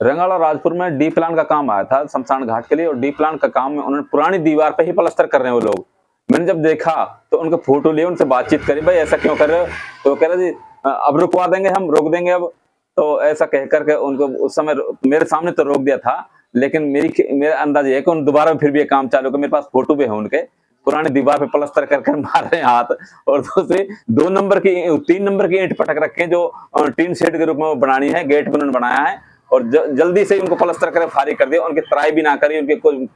रंगाला राजपुर में D plan का काम आया था शमशान घाट के लिए, और डी प्लान का काम में उन्होंने पुरानी दीवार पे ही प्लास्टर कर रहे हैं वो लोग। मैंने जब देखा तो उनके फोटो लिए, उनसे बातचीत करी, भाई ऐसा क्यों कर रहे हो? तो कह रहे जी अब रुकवा देंगे, हम रोक देंगे अब। तो ऐसा कह करके उनको उस समय मेरे सामने तो रोक दिया था, लेकिन मेरा अंदाज ये है कि उन दोबारा फिर भी ये काम चालू कर, मेरे पास फोटो भी है उनके, पुरानी दीवार पे प्लास्टर कर मार रहे हैं हाथ। और दूसरी 3 नंबर की ईंट पटक रखे हैं जो टीन शेड के रूप में बनानी है, गेट भी उन्होंने बनाया है, और जल्दी से उनको प्लास्टर करे फारी कर दिया, उनकी तराई भी ना करी, उनके कोई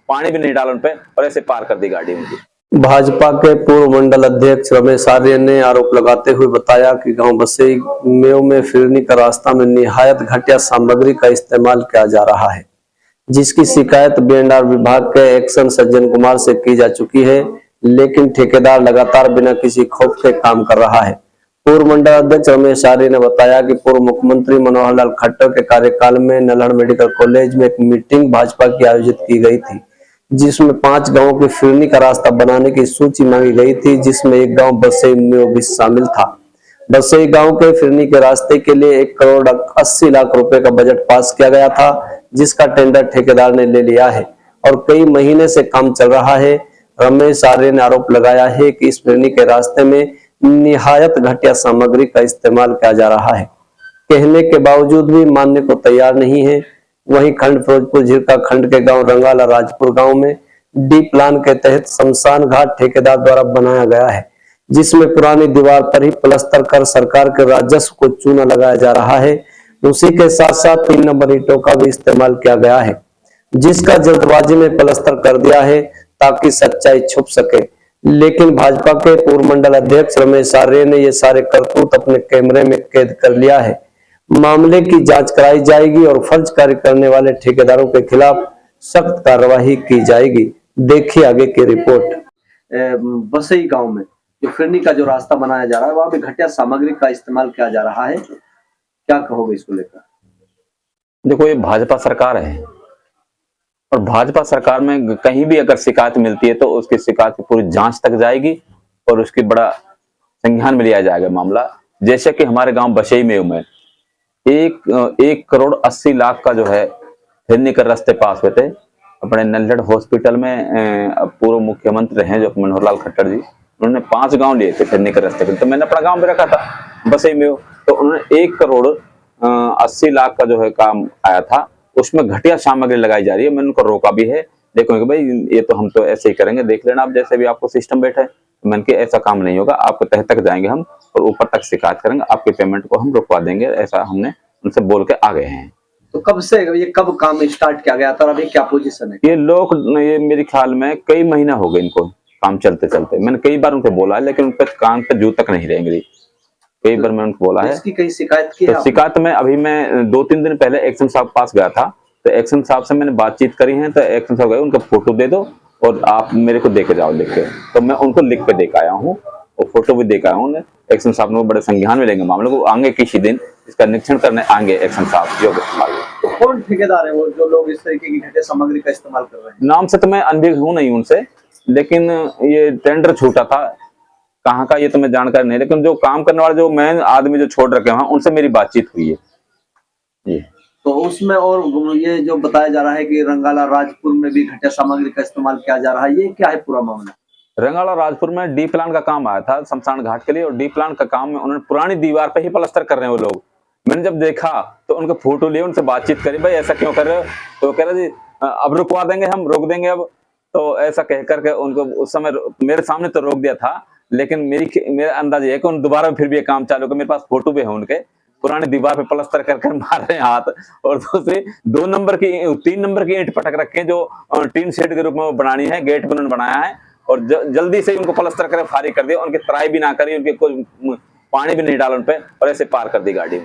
पानी भी नहीं डाला उन पे, और ऐसे पार कर दी गाड़ी उनकी। भाजपा के पूर्व मंडल अध्यक्ष रमेश आर्य ने आरोप लगाते हुए बताया कि गांव बसई मेव में फिरनी का रास्ता में निहायत घटिया सामग्री का इस्तेमाल किया जा रहा है, जिसकी शिकायत बीएंडआर विभाग के एक्शन सज्जन कुमार से की जा चुकी है, लेकिन ठेकेदार लगातार बिना किसी खौफ के काम कर रहा है। पूर्व मंडल अध्यक्ष रमेश आर्य ने बताया कि पूर्व मुख्यमंत्री मनोहर लाल खट्टर के कार्यकाल में नल्हड़ मेडिकल कॉलेज में एक मीटिंग भाजपा की आयोजित की गई थी, जिसमें 5 गांवों की फिरनी का रास्ता बनाने की सूची मांगी गई थी, जिसमें एक गांव बसई मेव भी शामिल था। बसई गांव के फिरनी के रास्ते के लिए 1 करोड़ 80 लाख रुपए का बजट पास किया गया था, जिसका टेंडर ठेकेदार ने ले लिया है और कई महीने से काम चल रहा है। रमेश आर्य ने आरोप लगाया है कि इस फिरनी के रास्ते में निहायत घटिया सामग्री का इस्तेमाल किया जा रहा है, कहने के बावजूद भी मानने को तैयार नहीं है। वहीं खंड फिरोजपुर झिरका खंड के गांव रंगाला राजपुर गांव में डी प्लान के तहत शमशान घाट ठेकेदार द्वारा बनाया गया है, जिसमें पुरानी दीवार पर ही प्लास्टर कर सरकार के राजस्व को चूना लगाया जा रहा है। उसी के साथ साथ 3 नंबर ईंटों का भी इस्तेमाल किया गया है, जिसका जल्दबाजी में प्लास्टर कर दिया है ताकि सच्चाई छुप सके। लेकिन भाजपा के पूर्व मंडल अध्यक्ष रमेश आर्य ने ये सारे करतूत अपने कैमरे में कैद कर लिया है। मामले की जांच कराई जाएगी और फर्ज कार्य करने वाले ठेकेदारों के खिलाफ सख्त कार्रवाई की जाएगी। देखिए आगे की रिपोर्ट। बसई गांव में जो फिरनी का जो रास्ता बनाया जा रहा है, वहां पे घटिया सामग्री का इस्तेमाल किया जा रहा है, क्या कहोगे इसको लेकर? देखो, ये भाजपा सरकार है, और भाजपा सरकार में कहीं भी अगर शिकायत मिलती है तो उसकी शिकायत की पूरी जांच तक जाएगी और उसकी बड़ा संज्ञान में लिया जाएगा मामला। जैसे कि हमारे गांव बसई मेव में 1 करोड़ 80 लाख का जो है फिरनी के रास्ते पास हुए थे। अपने नल्हड़ हॉस्पिटल में पूर्व मुख्यमंत्री हैं जो मनोहर लाल खट्टर जी, उन्होंने 5 गांव लिए थे फिरनी के रास्ते पे। तो मैंने अपना गांव भी रखा था बसई मेव, तो उन्होंने 1 करोड़ 80 लाख का जो है काम आया था, उसमें घटिया सामग्री लगाई जा रही है। मैंने उनको रोका भी है, देखो कि भाई ये तो हम तो ऐसे ही करेंगे, देख लेना आप जैसे भी आपको सिस्टम बैठे। मैंने कि ऐसा काम नहीं होगा, आपको तह तक जाएंगे हम और ऊपर तक शिकायत करेंगे, आपकी पेमेंट को हम रुकवा देंगे, ऐसा हमने उनसे बोल के आ गए हैं। तो कब से ये कब काम स्टार्ट किया गया था और अभी क्या पोजीशन है? ये मेरे ख्याल में कई महीना हो गए इनको काम चलते चलते। मैंने कई बार उनको बोला है, लेकिन उनके कान पे जू तक नहीं रहेंगे। कई बार मैंने उनको बोला है। इसकी कहीं शिकायत की है? तो शिकायत में अभी मैं 2-3 दिन पहले एक्शन साहब पास गया था, तो एक्शन साहब से मैंने बातचीत करी है। तो एक्शन साहब गए, उनका फोटो दे दो और आप मेरे को दे के जाओ लिख के। तो मैं उनको लिख के दे के आया हूँ और फोटो भी दे के आया हूँ। एक्शन साहब ने बड़े संज्ञान में लेंगे मामले को, आगे किसी दिन इसका निरीक्षण करने आएंगे एक्शन साहब। तो कौन ठेकेदार है वो जो लोग इस तरीके की घटिया सामग्री का इस्तेमाल कर रहे हैं? नाम से तो मैं अनभिज्ञ हूँ नहीं उनसे, लेकिन ये टेंडर छूटा था कहाँ का ये तो मैं जानकारी नहीं, लेकिन जो काम करने वाले जो मेन आदमी जो छोड़ रखे हैं उनसे मेरी बातचीत हुई है ये। तो उसमें और ये जो बताया जा रहा है कि रंगाला राजपुर में भी घटिया सामग्री का इस्तेमाल किया जा रहा है, ये क्या है पूरा मामला? रंगाला राजपुर में डी प्लान का काम आया था शमशान घाट के लिए, और डी प्लान का काम में उन्होंने पुरानी दीवार पे ही प्लास्टर कर रहे हैं वो लोग। मैंने जब देखा तो उनके फोटो लिए, उनसे बातचीत करी, भाई ऐसा क्यों कर रहे हो? तो कह रहे जी अब रुकवा देंगे, हम रोक देंगे अब। तो ऐसा कह करके उनको उस समय मेरे सामने तो रोक दिया था, लेकिन मेरा अंदाज ये है कि उन दोबारा फिर भी ये काम चालू कर। मेरे पास फोटो भी है उनके, पुरानी दीवार पे प्लास्टर कर मार रहे हैं हाथ, और दूसरी 3 नंबर की ईंट पटक रखे हैं जो टीन शेड के रूप में बनानी है, गेट भी उन्होंने बनाया है, और जल्दी से उनको प्लास्टर करे फारी कर दिया, उनकी तराई भी ना करी, उनके कोई पानी भी नहीं डाला उन पे, और ऐसे पार कर दी गाड़ी।